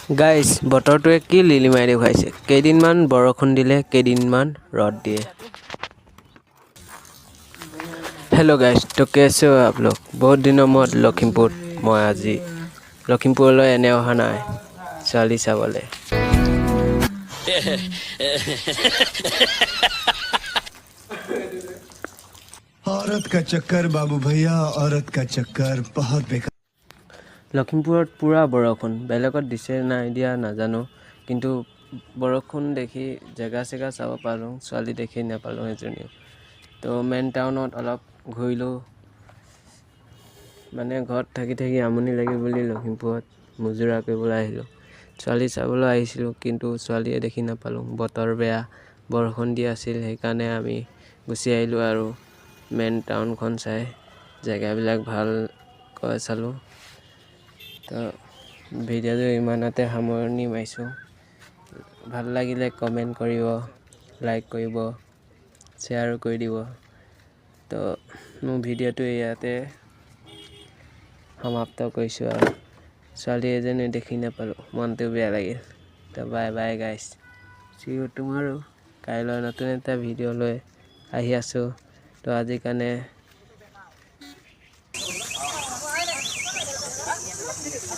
guys বতৰটোৱে কি লিলিমাই দেখুৱাইছে কেইদিনমান বৰষুণ দিলে কেইদিনমান ৰ'দ দিয়ে हेलो गाइस तो कैसे हो आप लोग बहुत दिनों मत लखीमपुर मैं আজি लखीमपुरলৈ এনে অহা নাই ছোৱালী চাবলৈ औरत का चक्कर बाबू भैया औरत का चक्कर बहुत बेकार লখিমপুৰত পুৰা বৰষুণ বেলেগত দিছে নাই দিয়া নাজানো কিন্তু বৰষুণ দেখি জেগা চেগা চাব পালোঁ ছোৱালী দেখি নাপালোঁ এজনীও তো মেইন টাউনত অলপ ঘূৰিলোঁ মানে ঘৰত থাকি থাকি আমনি লাগে বুলি লখিমপুৰত মুজুৰা কৰিবলৈ আহিলোঁ ছোৱালী চাবলৈ আহিছিলোঁ কিন্তু ছোৱালীয়ে দেখি নাপালোঁ বতৰ বেয়া বৰষুণ দি আছিল সেইকাৰণে আমি গুচি আহিলোঁ আৰু মেইন টাউনখন চাই জেগাবিলাক ভালকৈ চালোঁ তো ভিডিঅ'টো ইমানতে সামৰণি মাৰিছোঁ ভাল লাগিলে কমেণ্ট কৰিব লাইক কৰিব শ্বেয়াৰো কৰি দিব তো মোৰ ভিডিঅ'টো ইয়াতে সমাপ্ত কৰিছোঁ আৰু ছোৱালী এজনী দেখি নাপালোঁ মনটো বেয়া লাগিল তো বাই বাই গাইছ চি ইউ টুমৰো কাইলৈ নতুন এটা ভিডিঅ' লৈ আহি আছোঁ তো আজিৰ কাৰণে